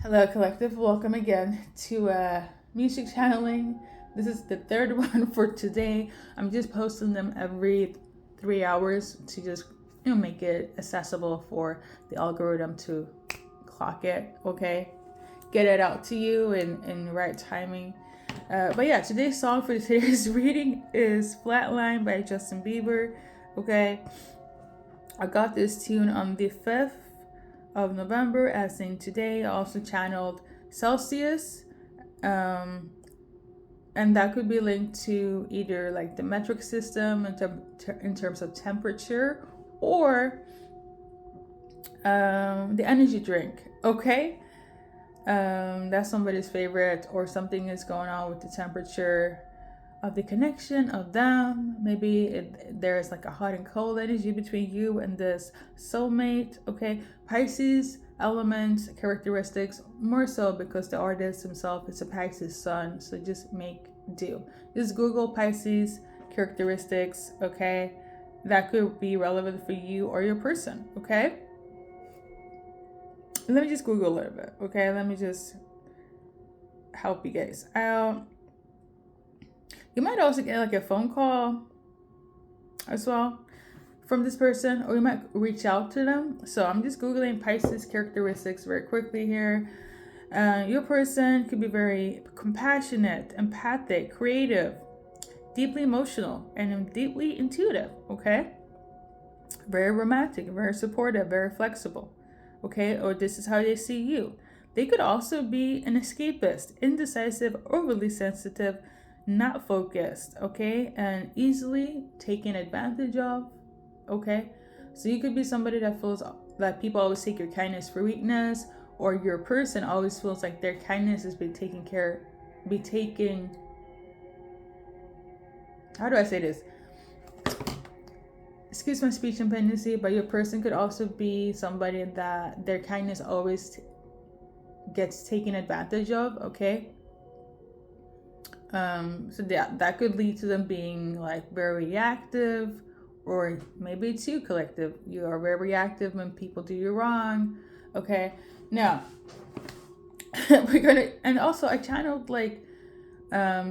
Hello, Collective. Welcome again to music channeling. This is the third one for today. I'm just posting them every 3 hours to just make it accessible for the algorithm to clock it. Okay, get it out to you in the right timing. But yeah, today's song for today's reading is "Flatline" by Justin Bieber. Okay, I got this tune on the 5th of November, as in today. I also channeled Celsius, um, and that could be linked to either like the metric system in terms of temperature, or the energy drink. Okay, that's somebody's favorite, or something is going on with the temperature of the connection of them. Maybe there's like a hot and cold energy between you and this soulmate. Okay, Pisces elements, characteristics, more so because the artist himself is a Pisces sun. So just make do. Just Google Pisces characteristics. Okay, that could be relevant for you or your person. Okay, let me just Google a little bit. Okay, let me just help you guys out. You might also get like a phone call as well from this person, or you might reach out to them. So I'm just Googling Pisces characteristics very quickly here. Your person could be very compassionate, empathic, creative, deeply emotional, and deeply intuitive. Okay, very romantic, very supportive, very flexible. Okay, or this is how they see you. They could also be an escapist, indecisive, overly sensitive, not focused, okay, and easily taken advantage of. Okay, so you could be somebody that feels that people always take your kindness for weakness, or your person always feels like their kindness is be taken. How do I say this? Excuse my speech impendency, but your person could also be somebody that their kindness always gets taken advantage of. Okay, so that could lead to them being like very reactive, or maybe too collective. You are very reactive when people do you wrong. Okay, now we're gonna, and also I channeled like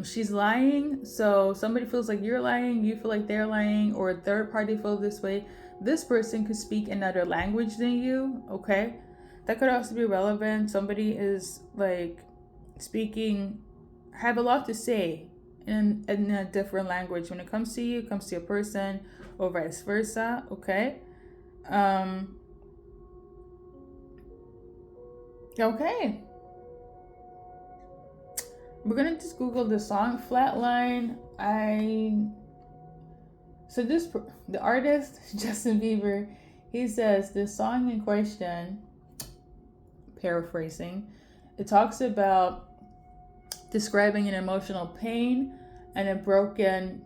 she's lying, so somebody feels like you're lying, you feel like they're lying, or a third party feels this way. This person could speak another language than you. Okay, that could also be relevant. Somebody is like speaking, have a lot to say in a different language when it comes to you, comes to a person, or vice versa. Okay, okay, we're gonna just Google the song "Flatline." The artist Justin Bieber, he says this song in question, paraphrasing, it talks about describing an emotional pain and a broken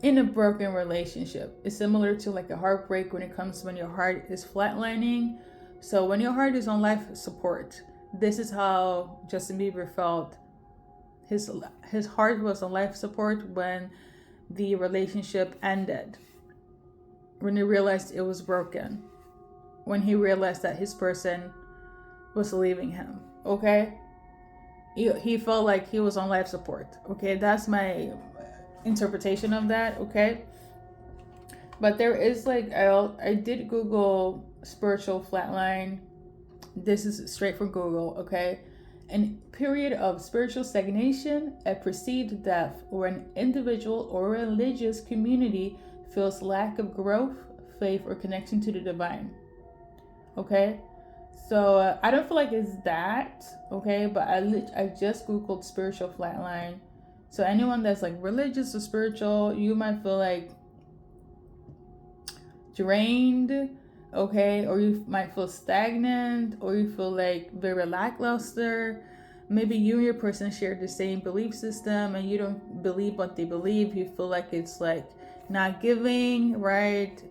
relationship. It's similar to like a heartbreak when it comes when your heart is flatlining. So when your heart is on life support, this is how Justin Bieber felt. His heart was on life support when the relationship ended, when he realized it was broken, when he realized that his person was leaving him. Okay, he felt like he was on life support. Okay, that's my interpretation of that. Okay, but there is like I did Google spiritual flatline. This is straight from Google. Okay, an period of spiritual stagnation, a perceived death, or an individual or religious community feels lack of growth, faith, or connection to the divine. Okay, so I don't feel like it's that. Okay, but I just Googled spiritual flatline. So anyone that's like religious or spiritual, you might feel like drained, okay, or you might feel stagnant, or you feel like very lackluster. Maybe you and your person share the same belief system and you don't believe what they believe. You feel like it's like not giving, right?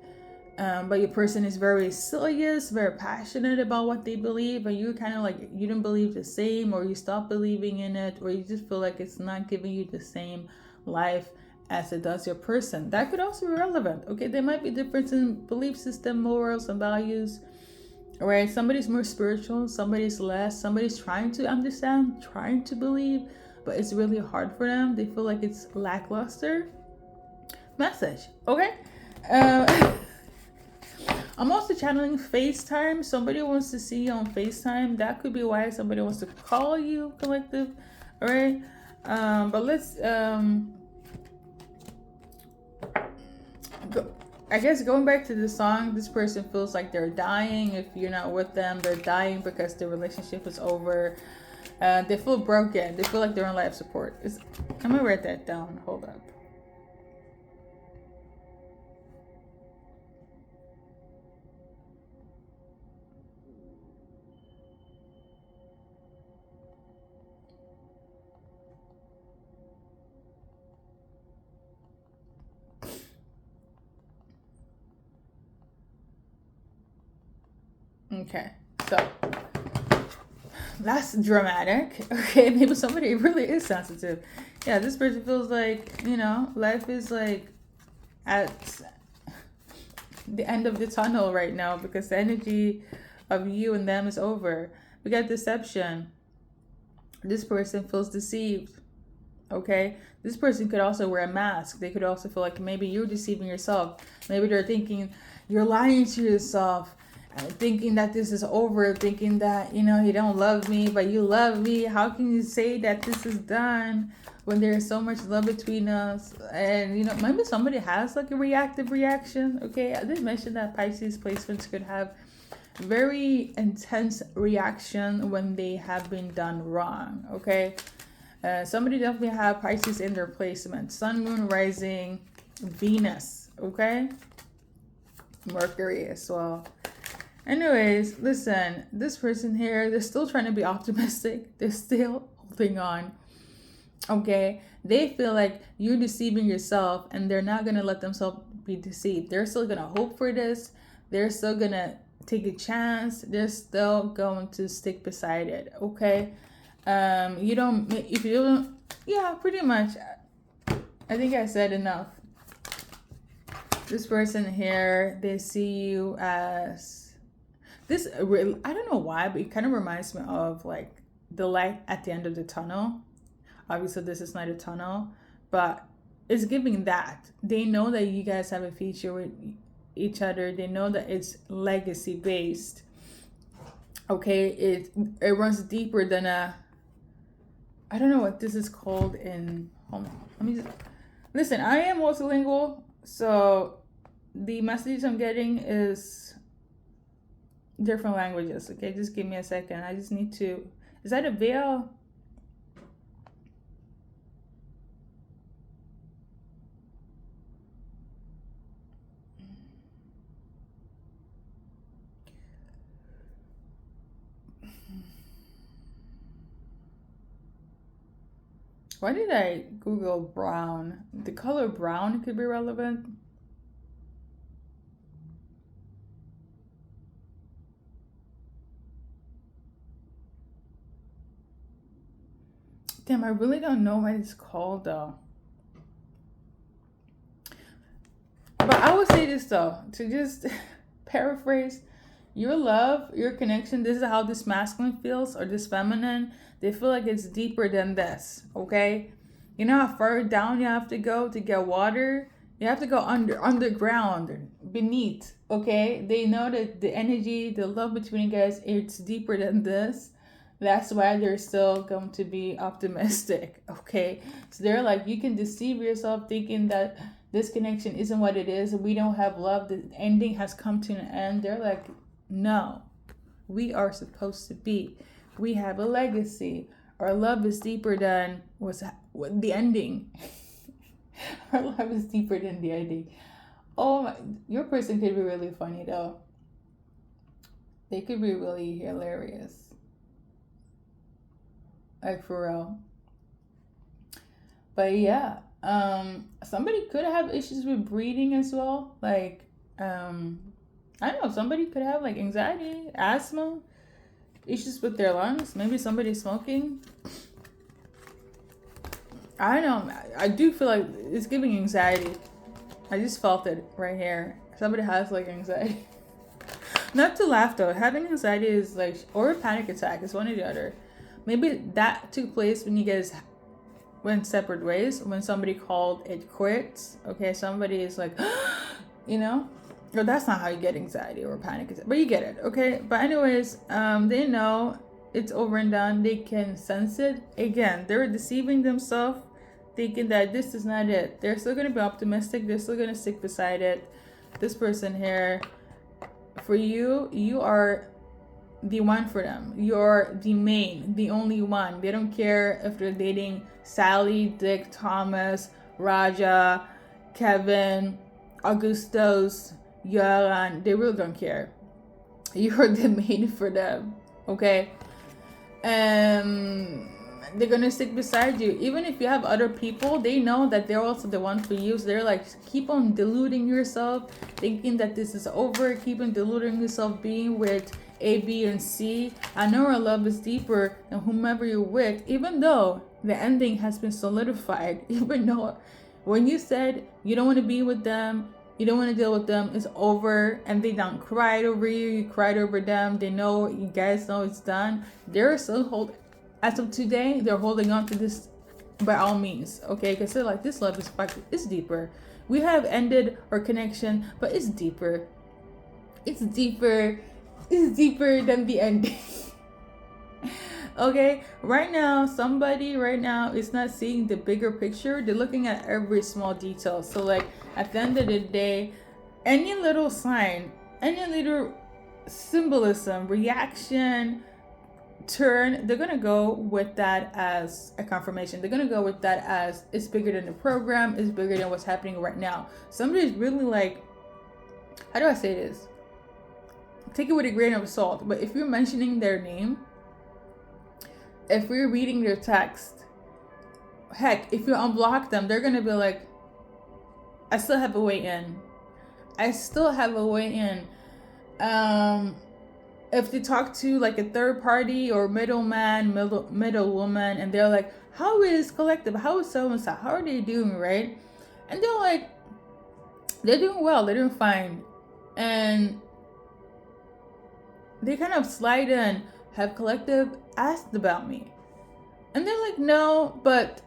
But your person is very serious, very passionate about what they believe, and you kind of like you don't believe the same, or you stop believing in it, or you just feel like it's not giving you the same life as it does your person. That could also be relevant. Okay, there might be difference in belief system, morals, and values. right? Somebody's more spiritual, somebody's less, somebody's trying to understand, trying to believe, but it's really hard for them. They feel like it's lackluster. Message, okay? Uh, I'm also channeling FaceTime. Somebody wants to see you on FaceTime. That could be why somebody wants to call you, collective. All right. But let's go. I guess going back to the song, this person feels like they're dying. If you're not with them, they're dying because the relationship is over. They feel broken. They feel like they're on life support. I'm gonna write that down. Hold up. Okay, so that's dramatic. Okay, maybe somebody really is sensitive. Yeah, this person feels like, life is like at the end of the tunnel right now because the energy of you and them is over. We got deception. This person feels deceived. Okay, this person could also wear a mask. They could also feel like maybe you're deceiving yourself. Maybe they're thinking you're lying to yourself, thinking that this is over, thinking that you don't love me, but you love me. How can you say that this is done when there's so much love between us? And maybe somebody has like a reactive reaction. Okay, I did mention that Pisces placements could have very intense reaction when they have been done wrong. Okay, somebody definitely have Pisces in their placement. Sun, Moon, Rising, Venus. Okay, Mercury as well. Anyways, listen, this person here, they're still trying to be optimistic. They're still holding on. Okay, they feel like you're deceiving yourself and they're not going to let themselves be deceived. They're still going to hope for this. They're still going to take a chance. They're still going to stick beside it. Okay, yeah, pretty much. I think I said enough. This person here, they see you as this. I don't know why, but it kind of reminds me of like the light at the end of the tunnel. Obviously, this is not a tunnel, but it's giving that. They know that you guys have a future with each other. They know that it's legacy based. Okay, it runs deeper than I don't know what this is called in. Hold on, let me just listen. I am multilingual, so the messages I'm getting is different languages. Okay, just give me a second. I just need to. Is that a veil? Why did I Google brown? The color brown could be relevant. Damn, I really don't know what it's called though. But I would say this though, to just paraphrase, your love, your connection, this is how this masculine feels or this feminine. They feel like it's deeper than this, okay? You know how far down you have to go to get water? You have to go underground, beneath, okay? They know that the energy, the love between you guys, it's deeper than this. That's why they're still going to be optimistic, okay? So they're like, you can deceive yourself thinking that this connection isn't what it is. We don't have love. The ending has come to an end. They're like, no, we are supposed to be. We have a legacy. Our love is deeper than the ending. Our love is deeper than the ending. Oh my, your person could be really funny though. They could be really hilarious. Like for real. But yeah, somebody could have issues with breathing as well. Like, I don't know, somebody could have like anxiety, asthma, issues with their lungs. Maybe somebody's smoking. I don't know. I do feel like it's giving anxiety. I just felt it right here. Somebody has like anxiety. Not to laugh though. Having anxiety is like, or a panic attack is one or the other. Maybe that took place when you guys went separate ways, when somebody called it quits. Okay, somebody is like, you know, or that's not how you get anxiety or panic attack, but you get it. Okay, but anyways, they know it's over and done. They can sense it. Again, they're deceiving themselves, thinking that this is not it. They're still gonna be optimistic. They're still gonna stick beside it. This person here, for you, you are the one for them. You're the main, the only one. They don't care if they're dating Sally, Dick, Thomas, Raja, Kevin, Augustus, Yolan. They really don't care. You're the main for them. Okay? They're gonna stick beside you. Even if you have other people, they know that they're also the one for you. So they're like, keep on deluding yourself, thinking that this is over. Keep on deluding yourself, being with A, B, and C. I know our love is deeper than whomever you're with, even though the ending has been solidified. Even though when you said you don't want to be with them, you don't want to deal with them, it's over, and they don't cried over you, you cried over them. They know, you guys know it's done. They're still as of today, they're holding on to this by all means, okay? Because they're like, this love is it's deeper. We have ended our connection, but it's deeper. It's deeper. It's deeper than the ending. Okay? Right now, somebody right now is not seeing the bigger picture. They're looking at every small detail. So like, at the end of the day, any little sign, any little symbolism, reaction, turn, they're gonna go with that as a confirmation. They're gonna go with that as it's bigger than the program, it's bigger than what's happening right now. Somebody's really like, how do I say this? Take it with a grain of salt, but if you're mentioning their name, if we're reading their text, heck, if you unblock them, they're gonna be like, I still have a way in. I still have a way in. If they talk to like a third party or middleman, middle woman, and they're like, how is collective? How is so and so? How are they doing, right? And they're like, they're doing well, they're doing fine. And they kind of slide in, have collective asked about me? And they're like, no, but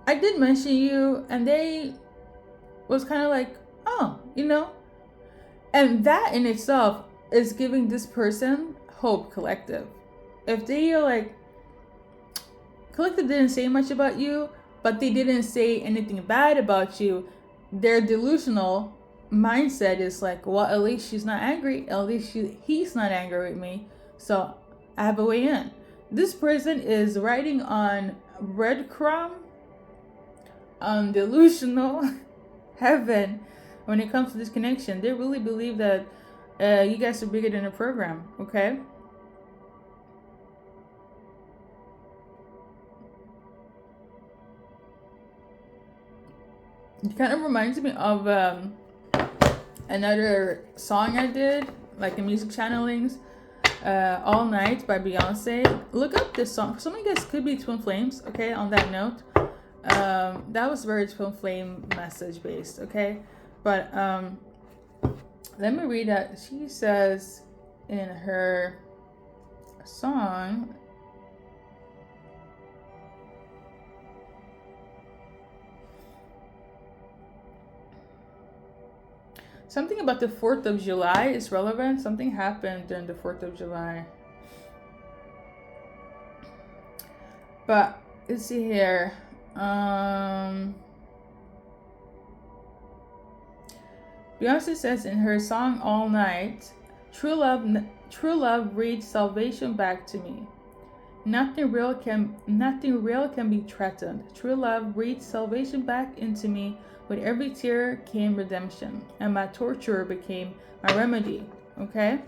I did mention you. And they was kind of like, oh, you know? And that in itself is giving this person hope, collective. If they are like, collective didn't say much about you, but they didn't say anything bad about you, their delusional mindset is like, well, at least she's not angry. At least he's not angry with me. So I have a way in. This person is riding on breadcrumb, on delusional heaven when it comes to this connection. They really believe that you guys are bigger than a program, okay? It kind of reminds me of another song I did, like in music channelings, All Night by Beyonce. Look up this song. Some of you guys could be twin flames, okay, on that note. That was very twin flame message based, okay? But let me read that. She says in her song, something about the 4th of July is relevant. Something happened during the 4th of July. But let's see here. Beyonce says in her song All Night, true love reads salvation back to me. Nothing real can be threatened. True love reads salvation back into me. With every tear came redemption, and my torture became my remedy. Okay?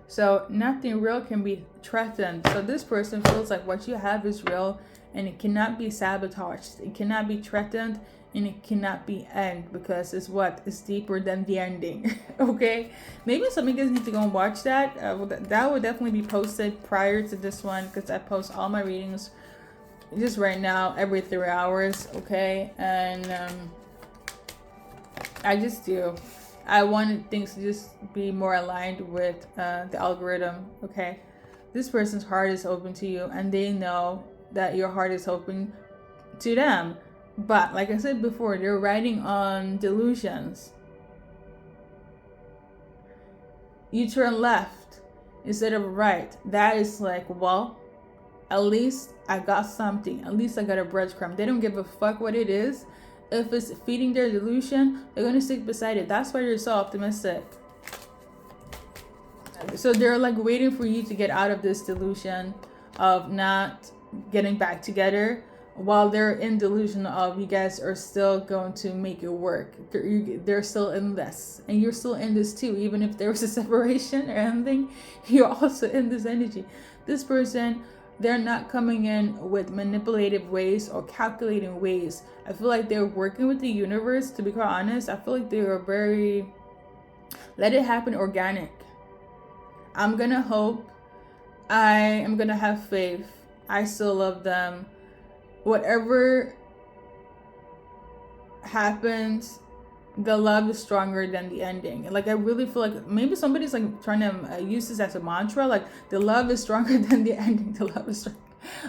So nothing real can be threatened. So this person feels like what you have is real, and it cannot be sabotaged. It cannot be threatened, and it cannot be end, because it's what is deeper than the ending. Okay? Maybe some of you guys need to go and watch that. That would definitely be posted prior to this one, because I post all my readings just right now every 3 hours, okay? And I just do. I wanted things to just be more aligned with the algorithm. Okay, this person's heart is open to you, and they know that your heart is open to them. But like I said before, they're riding on delusions. You turn left instead of right. That is like, well, at least I got something. At least I got a breadcrumb. They don't give a fuck what it is. If it's feeding their delusion, they're going to stick beside it. That's why they're so optimistic. So they're like waiting for you to get out of this delusion of not getting back together, while they're in delusion of you guys are still going to make it work. They're still in this, and you're still in this too. Even if there was a separation or anything, you're also in this energy. This person, they're not coming in with manipulative ways or calculating ways. I feel like they're working with the universe. To be quite honest, I feel like they are very, let it happen organic. I'm gonna hope. I am gonna have faith. I still love them. Whatever happens, the love is stronger than the ending. Like, I really feel like maybe somebody's like trying to use this as a mantra. Like, the love is stronger than the ending. The love is stronger.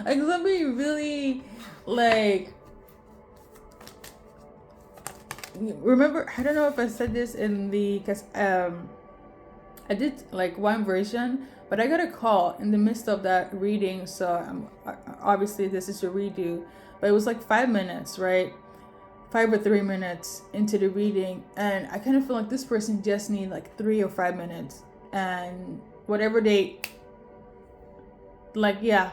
Like, somebody really, like, remember, I don't know if I said this in the, because I did like one version, but I got a call in the midst of that reading. So obviously this is a redo, but it was like 5 minutes, right? 5 or 3 minutes into the reading. And I kind of feel like this person just need like 3 or 5 minutes, and whatever they like, yeah,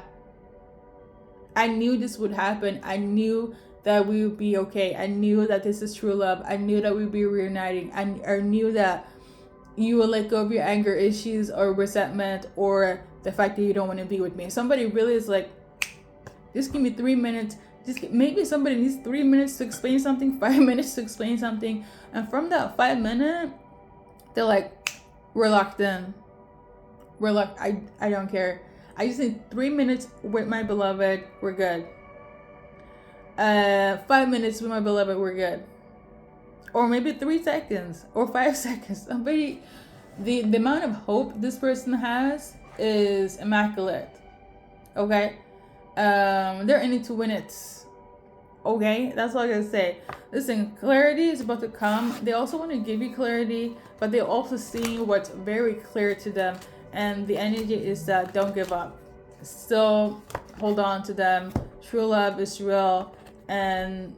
I knew this would happen. I knew that we would be okay. I knew that this is true love. I knew that we'd be reuniting. I knew that you will let go of your anger issues or resentment or the fact that you don't want to be with me. Somebody really is like, just give me 3 minutes. Maybe somebody needs 3 minutes to explain something, 5 minutes to explain something. And from that 5 minute, they're like, we're locked in. We're locked. I don't care. I just need 3 minutes with my beloved. We're good. 5 minutes with my beloved. We're good. Or maybe 3 seconds or 5 seconds. Somebody, the amount of hope this person has is immaculate. Okay? They're in it to win it. Okay? That's all I gotta say. Listen, clarity is about to come. They also want to give you clarity, but they're also seeing what's very clear to them. And the energy is that don't give up. Still hold on to them. True love is real. And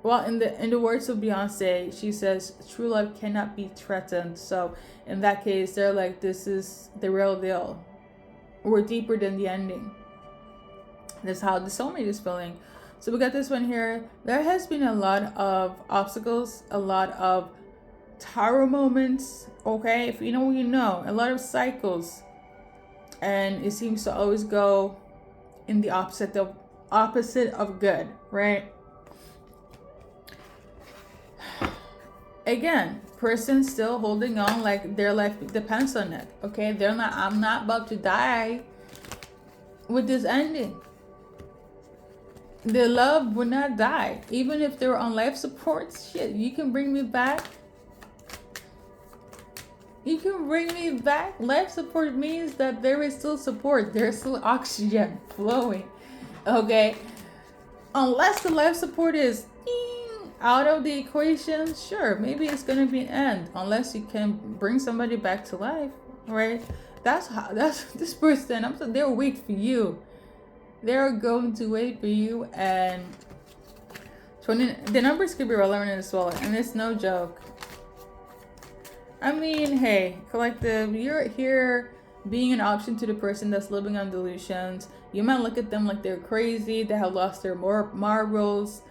well, in the words of Beyonce, she says, true love cannot be threatened. So in that case, they're like, this is the real deal. We're deeper than the ending. That's how the soulmate is feeling. So we got this one here. There has been a lot of obstacles, a lot of tower moments. Okay, if you know what you know, a lot of cycles. And it seems to always go in the opposite of good, right? Again, person still holding on like their life depends on it. Okay, they're not, I'm not about to die with this ending. The love will not die. Even if they're on life support, shit, you can bring me back. You can bring me back. Life support means that there is still support. There's still oxygen flowing. Okay, unless the life support is out of the equation, sure, maybe it's gonna be an end. Unless you can bring somebody back to life, right? That's this person. They'll wait for you. They're going to wait for you, and 20. The numbers could be relevant as well, and it's no joke. I mean, hey, collective, you're here being an option to the person that's living on delusions. You might look at them like they're crazy. They have lost their marbles.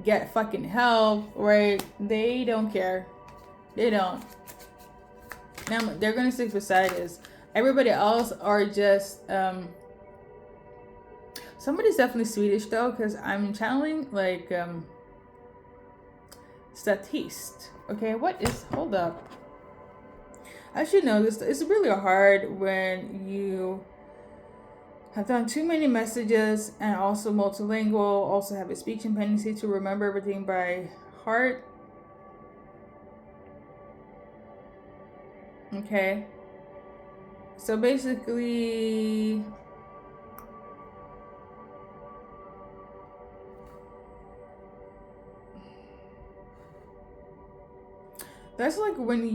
Get fucking help, right? They don't care. They don't. Now they're gonna stick beside us. Everybody else are just somebody's definitely Swedish though, because I'm channeling like statist. Okay, what is, hold up. I should know this. It's really hard when you have done too many messages and also multilingual, also have a speech impediment to remember everything by heart. Okay. So basically, that's like when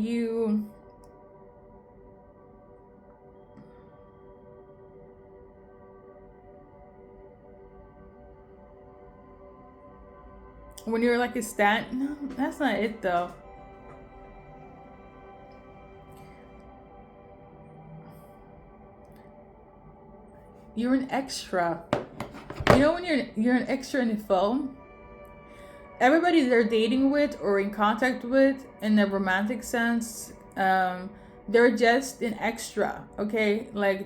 you're like a stat. No, that's not it though. You're an extra. You know when you're an extra in a film? Everybody they're dating with or in contact with in the romantic sense, they're just an extra, okay? Like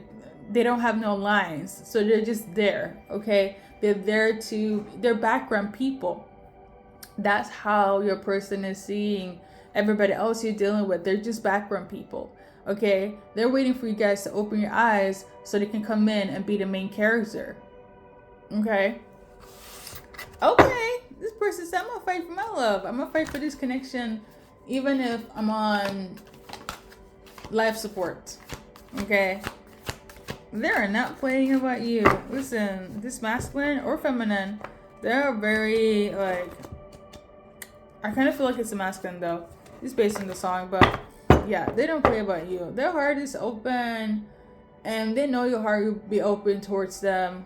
they don't have no lines, so they're just there, okay? They're background people. That's how your person is seeing everybody else you're dealing with. They're just background people, okay? They're waiting for you guys to open your eyes so they can come in and be the main character, okay? Okay, this person said, I'm gonna fight for my love. I'm gonna fight for this connection, even if I'm on life support. Okay, they're not playing about you. Listen, this masculine or feminine, they're very like. I kind of feel like it's a masculine though. It's based on the song, but yeah, they don't play about you. Their heart is open, and they know your heart will be open towards them.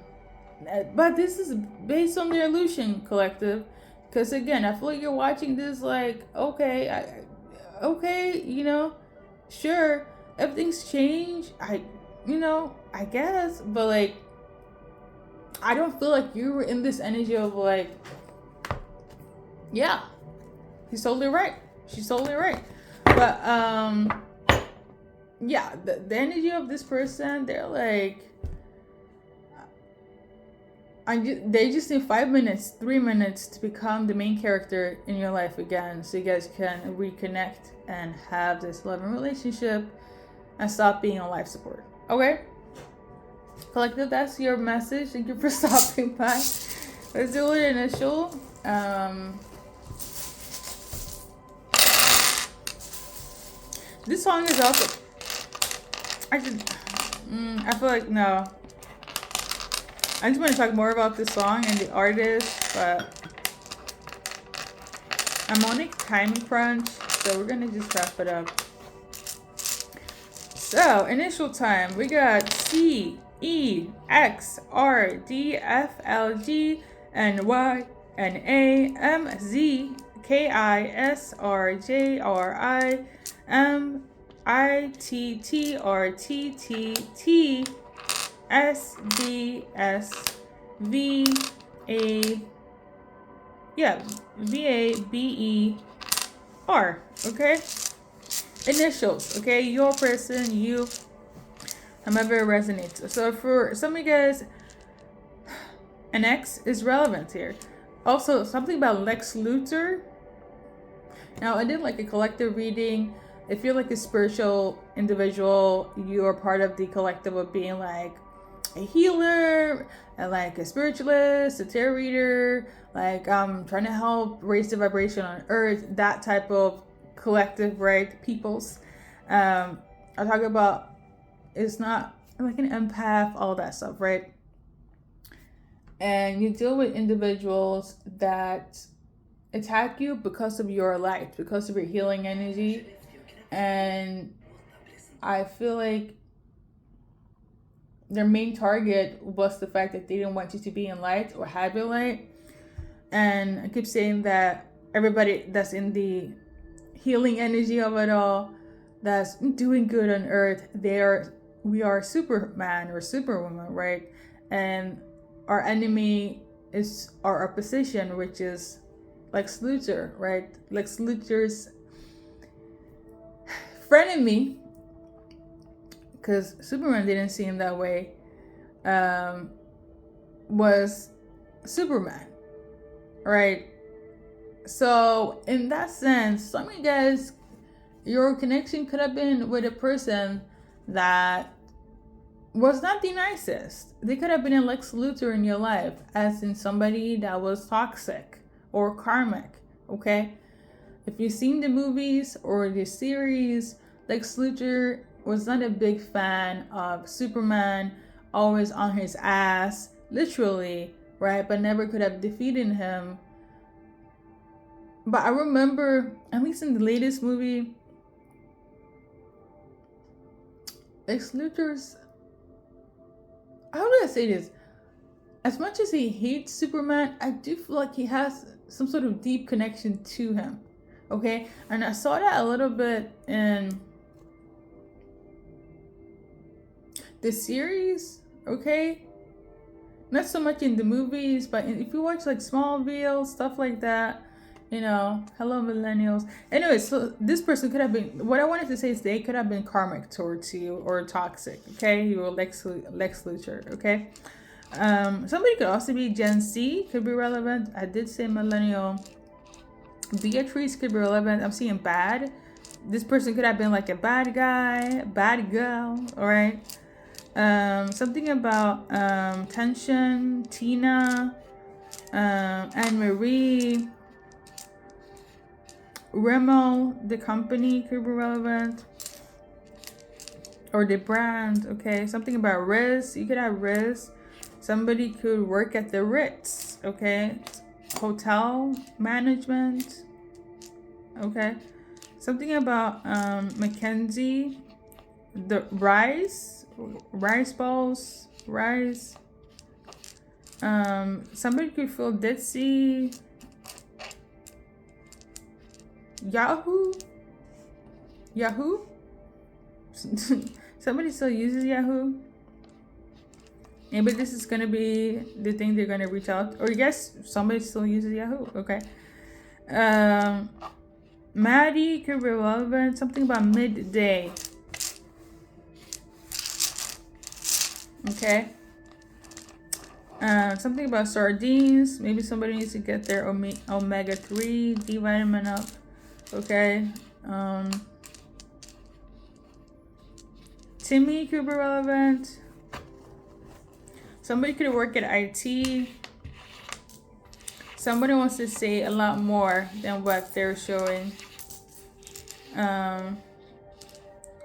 But this is based on the Illusion Collective, because again, I feel like you're watching this like, okay, okay, sure, everything's changed. I guess, but like, I don't feel like you were in this energy of like, yeah, he's totally right. She's totally right. But yeah, the energy of this person, they're like. They just need 5 minutes, 3 minutes to become the main character in your life again, so you guys can reconnect and have this loving relationship and stop being on life support. Okay? Collective, that's your message. Thank you for stopping by. Let's do an initial. This song is also. I feel like no. I just want to talk more about this song and the artist, but I'm on a time crunch, so we're gonna just wrap it up. So, initial time, we got C, E, X, R, D, F, L, G, N, Y, N, A, M, Z, K, I, S, R, J, R, I, M, I, T, T, R, T, T, T, S, D, S, V, A, V, A, B, E, R, okay? Initials, okay? Your person, you, however it resonates. So for some of you guys, an X is relevant here. Also, something about Lex Luthor. Now, I did like a collective reading. If you're like a spiritual individual, you are part of the collective of being like a healer and like a spiritualist, a tarot reader, like trying to help raise the vibration on earth, that type of collective, right? Peoples. I talk about it's not like an empath, all that stuff, right? And you deal with individuals that attack you because of your light, because of your healing energy. And I feel like their main target was the fact that they didn't want you to be in light or have your light. And I keep saying that everybody that's in the healing energy of it all, that's doing good on earth, we are Superman or Superwoman, right? And our enemy is our opposition, which is Lex Luthor, right? Lex Luthor's frenemy, because Superman didn't see him that way, was Superman, right? So in that sense, some of you guys, your connection could have been with a person that was not the nicest. They could have been a Lex Luthor in your life, as in somebody that was toxic or karmic, okay? If you've seen the movies or the series, Lex Luthor was not a big fan of Superman, always on his ass, literally, right? But never could have defeated him. But I remember, at least in the latest movie, Lex Luthor's, how do I say this? As much as he hates Superman, I do feel like he has some sort of deep connection to him. Okay? And I saw that a little bit in the series, okay? Not so much in the movies, but if you watch like Smallville, stuff like that, you know, hello millennials. Anyway, so this person could have been, what I wanted to say is they could have been karmic towards you or toxic, okay? You were Lex Luthor, okay? Somebody could also be Gen Z, could be relevant. I did say millennial. Beatrice could be relevant. I'm seeing bad. This person could have been like a bad guy, bad girl, all right? Something about tension, Tina, Anne Marie, Rimmel, the company could be relevant, or the brand. Okay, something about Riz. You could have Riz. Somebody could work at the Ritz. Okay, hotel management. Okay, something about Mackenzie, the rice balls, rice. Somebody could feel ditzy. Yahoo. Somebody still uses Yahoo. Maybe this is gonna be the thing they're gonna reach out, or yes, somebody still uses Yahoo. Okay. Maddie could be relevant. Something about midday. Okay. Something about sardines. Maybe somebody needs to get their omega-3 D vitamin up. Okay. Timmy could be relevant. Somebody could work at IT. Somebody wants to say a lot more than what they're showing.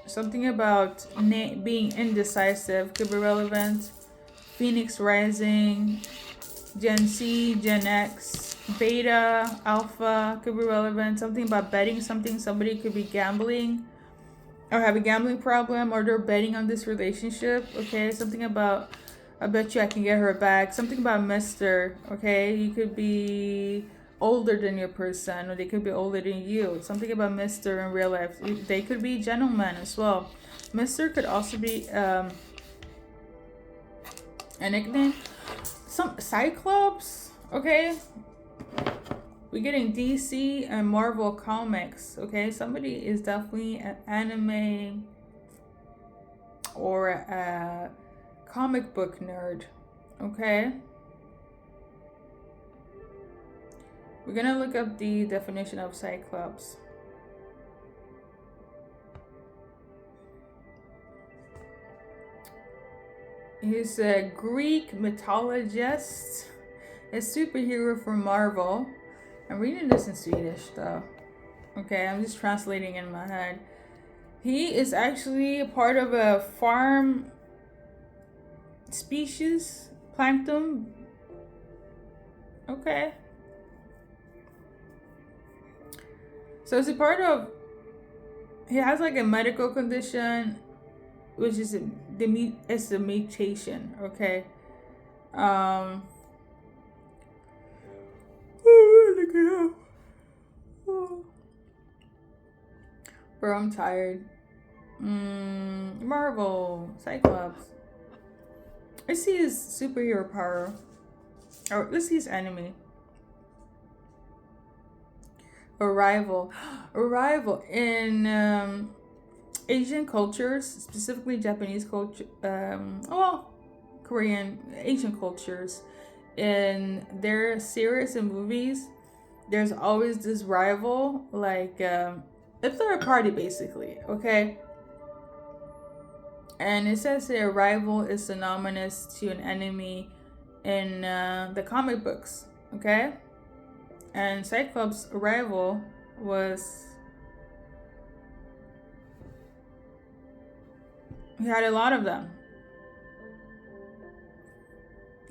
Something about being indecisive could be relevant. Phoenix Rising, Gen Z, Gen X, Beta, Alpha could be relevant. Something about betting something. Somebody could be gambling or have a gambling problem, or they're betting on this relationship. Okay, something about, I bet you I can get her back. Something about Mr. Okay, you could be older than your person, or they could be older than you. Something about Mr. in real life. They could be gentlemen as well. Mr. could also be a nickname. Some Cyclops. Okay, we're getting DC and Marvel comics. Okay, somebody is definitely an anime or a comic book nerd. Okay, we're gonna look up the definition of Cyclops. He's a Greek mythologist, a superhero from Marvel. I'm reading this in Swedish though. Okay, I'm just translating in my head. He is actually a part of a farm species, plankton. Okay. So it's a part of, he has like a medical condition, which is it's a mutation. Okay. Bro, I'm tired. Marvel, Cyclops. Let's see his superhero power. Or let's see his enemy. Arrival. Arrival in Asian cultures, specifically Japanese culture, Korean, Asian cultures, in their series and movies, there's always this rival, like a third party basically, okay? And it says their rival is synonymous to an enemy in the comic books, okay? And Cyclops' rival was He had a lot of them.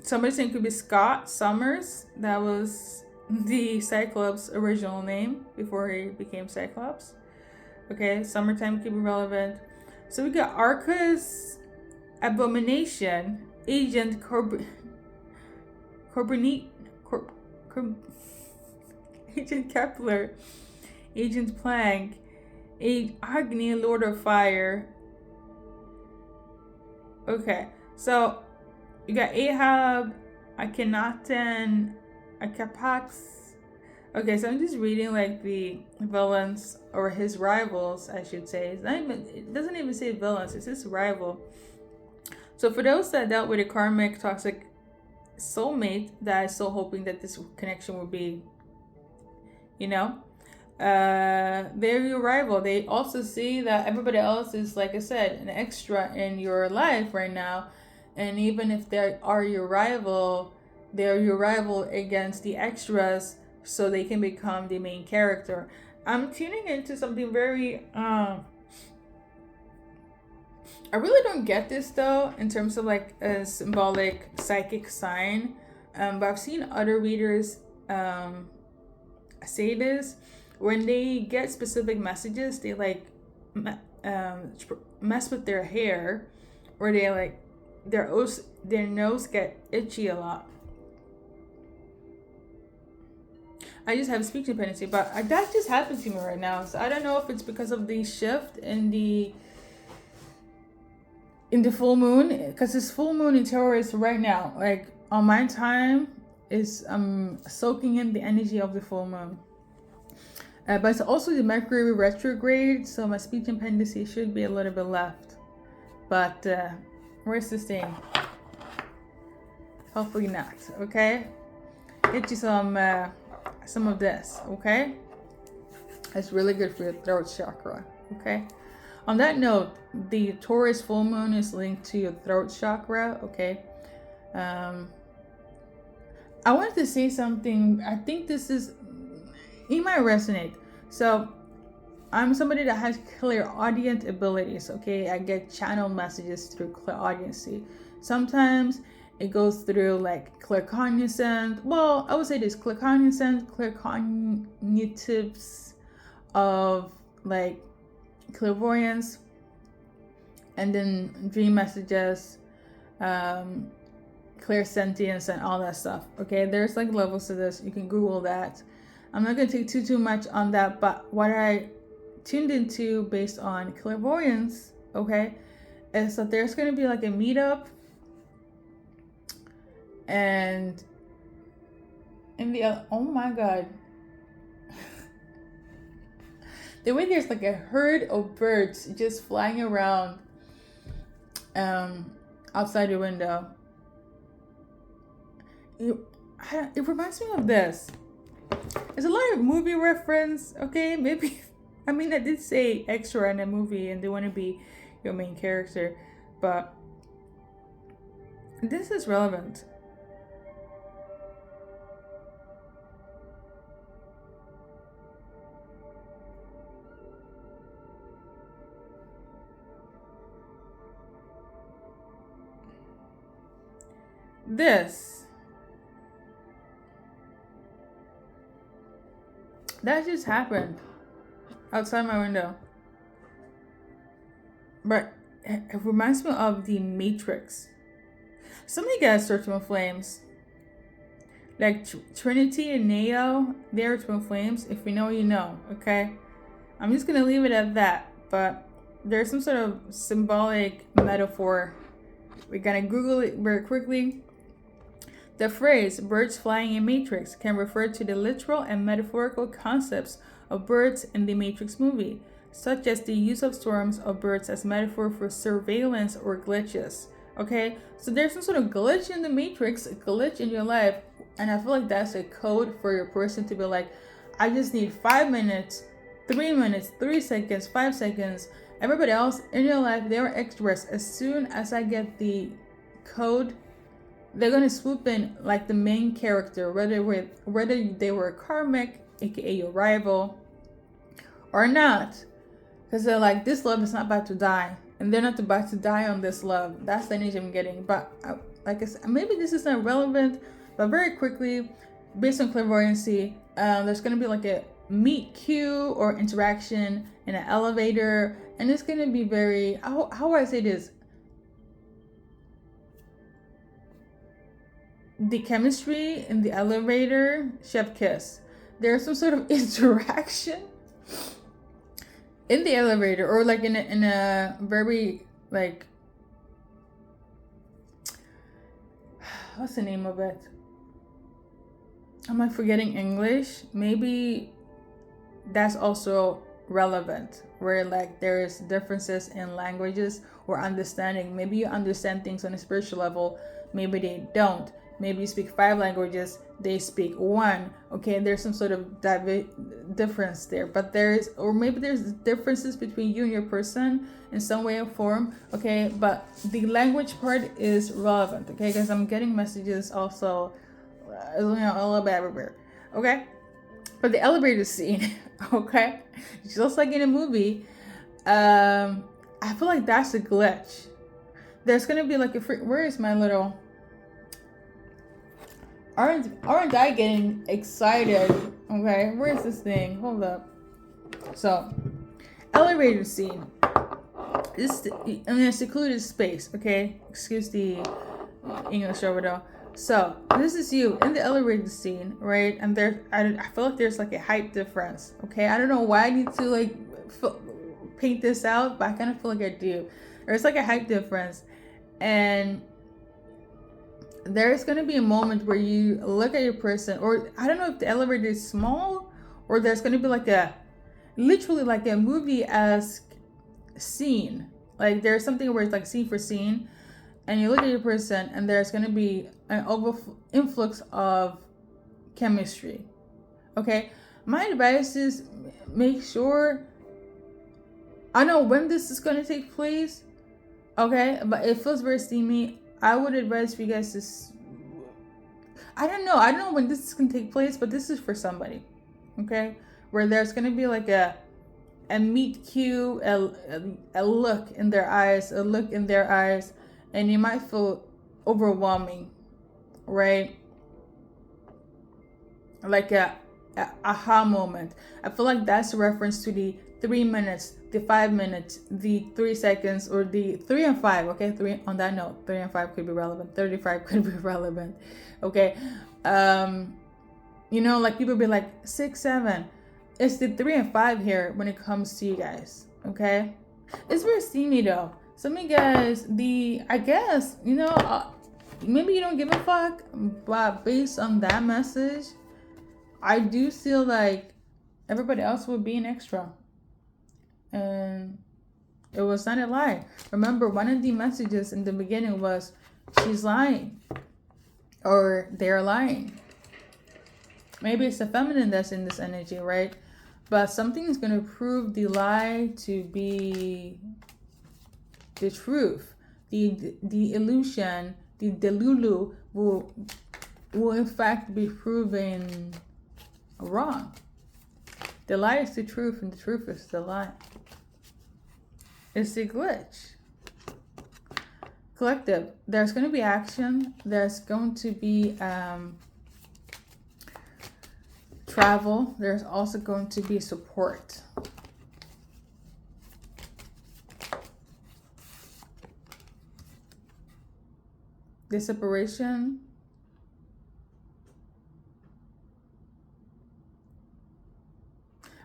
Somebody saying it could be Scott Summers. That was the Cyclops' original name before he became Cyclops. Okay, summertime could be relevant. So we got Arcus Abomination, Agent Agent Kepler, Agent Plank, Agni, Lord of Fire. Okay, so you got Ahab, Akhenaten, Akapax. Okay, so I'm just reading like the villains or his rivals, I should say. It doesn't even say villains, it's his rival. So for those that dealt with a karmic toxic soulmate, that is still hoping that this connection will be, they're your rival. They also see that everybody else is, like I said, an extra in your life right now. And even if they are your rival, they're your rival against the extras, so they can become the main character. I'm tuning into something very I really don't get this though in terms of like a symbolic psychic sign, but I've seen other readers say this. When they get specific messages, they like mess with their hair, or they like their nose get itchy a lot. I just have speech dependency, but that just happened to me right now. So I don't know if it's because of the shift in the full moon, because it's full moon in Taurus right now. Like on my time is soaking in the energy of the full moon. But it's also the Mercury retrograde, so my speech dependency should be a little bit left. But where's this thing? Hopefully not. Okay, get you some of this. Okay, it's really good for your throat chakra. Okay. On that note, the Taurus full moon is linked to your throat chakra. Okay. I wanted to say something. I think this is, it might resonate. So I'm somebody that has clairaudient abilities. Okay, I get channel messages through clairaudiency. Sometimes it goes through like claircognizant. Well, I would say this: claircognizant, claircognitives of like clairvoyance, and then dream messages, clairsentience, and all that stuff. Okay, there's like levels to this. You can Google that. I'm not going to take too much on that, but what I tuned into based on clairvoyance, okay, is that there's going to be like a meetup, and in the oh my god, the way there's like a herd of birds just flying around outside the window. It reminds me of this. There's a lot of movie reference, okay? Maybe, I mean, I did say extra in a movie and they want to be your main character, but this is relevant. That just happened outside my window. But it reminds me of the Matrix. Somebody got search twin flames. Like Trinity and Neo, they're twin flames. If you know, you know, okay? I'm just going to leave it at that. But there's some sort of symbolic metaphor. We're going to Google it very quickly. The phrase birds flying in Matrix can refer to the literal and metaphorical concepts of birds in the Matrix movie, such as the use of swarms of birds as metaphor for surveillance or glitches. Okay, so there's some sort of glitch in the Matrix, a glitch in your life, and I feel like that's a code for your person to be like, I just need 5 minutes, 3 minutes, 3 seconds, 5 seconds. Everybody else in your life, they're extras. As soon as I get the code, they're gonna swoop in like the main character, whether they were karmic, aka your rival, or not, because they're like, this love is not about to die. and they're not about to die on this love. That's the energy I'm getting. But like I said, maybe this is not relevant, but very quickly, based on clairvoyancy, there's going to be like a meet cute or interaction in an elevator, and it's going to be very, how do I say this? The chemistry in the elevator, chef kiss. There's some sort of interaction in the elevator, or like in a very like, what's the name of it? Am I forgetting English? Maybe that's also relevant, where like there's differences in languages or understanding. Maybe you understand things on a spiritual level, maybe they don't. Maybe you speak 5 languages, they speak 1. Okay, there's some sort of difference there, but or maybe there's differences between you and your person in some way or form. Okay, but the language part is relevant. Okay, because I'm getting messages also, a little bit everywhere. Okay, but the elevator scene, okay, just like in a movie, I feel like that's a glitch. There's gonna be like where is my little? Aren't I getting excited? Okay, where's this thing? Hold up. So, elevator scene. This in a secluded space. Okay, excuse the English over there. So this is you in the elevator scene, right? And I feel like there's like a height difference. Okay, I don't know why I need to like paint this out, but I kind of feel like I do. There's like a height difference, and there's going to be a moment where you look at your person, or I don't know if the elevator is small, or there's going to be like literally like a movie-esque scene. Like there's something where it's like scene for scene, and you look at your person, and there's going to be an influx of chemistry. Okay, my advice is make sure, I know when this is going to take place, okay, but it feels very steamy. I would advise for you guys to, I don't know when this can take place, but this is for somebody, okay, where there's going to be like a meet cute, a look in their eyes, and you might feel overwhelming, right? Like a aha moment. I feel like that's a reference to the 3 minutes, the 5 minutes, the 3 seconds, or the 3 and 5. Okay, 3 on that note, 3 and 5 could be relevant. 35 could be relevant. Okay, like people be like 6, 7. It's the 3 and 5 here when it comes to you guys. Okay, it's very steamy though. Some of you guys, I guess maybe you don't give a fuck, but based on that message, I do feel like everybody else would be an extra. And it was not a lie. Remember, one of the messages in the beginning was, she's lying, or they're lying. Maybe it's the feminine that's in this energy, right? But something is going to prove the lie to be the truth. The illusion, the delulu will in fact be proven wrong. The lie is the truth, and the truth is the lie. It's the glitch. Collective. There's going to be action. There's going to be travel. There's also going to be support. The separation.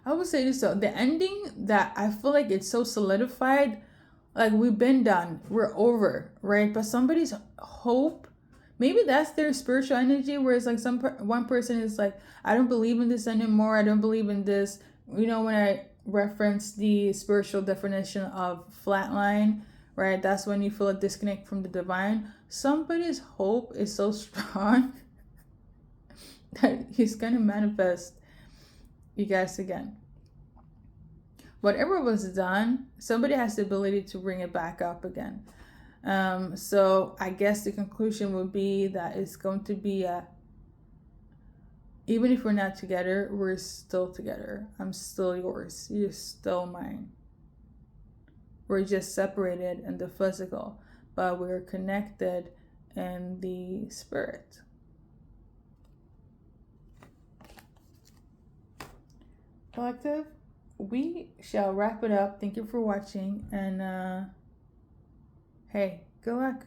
I would say this though, the ending that I feel like it's so solidified, like we've been done, we're over, right? But somebody's hope, maybe that's their spiritual energy, where it's like one person is like, I don't believe in this anymore, I don't believe in this. When I reference the spiritual definition of flatline, right? That's when you feel a disconnect from the divine. Somebody's hope is so strong that he's gonna manifest you guys again. Whatever was done, somebody has the ability to bring it back up again. So I guess the conclusion would be that it's going to be even if we're not together, we're still together. I'm still yours. You're still mine. We're just separated in the physical, but we're connected in the spirit. Collective, we shall wrap it up. Thank you for watching, and hey, good luck.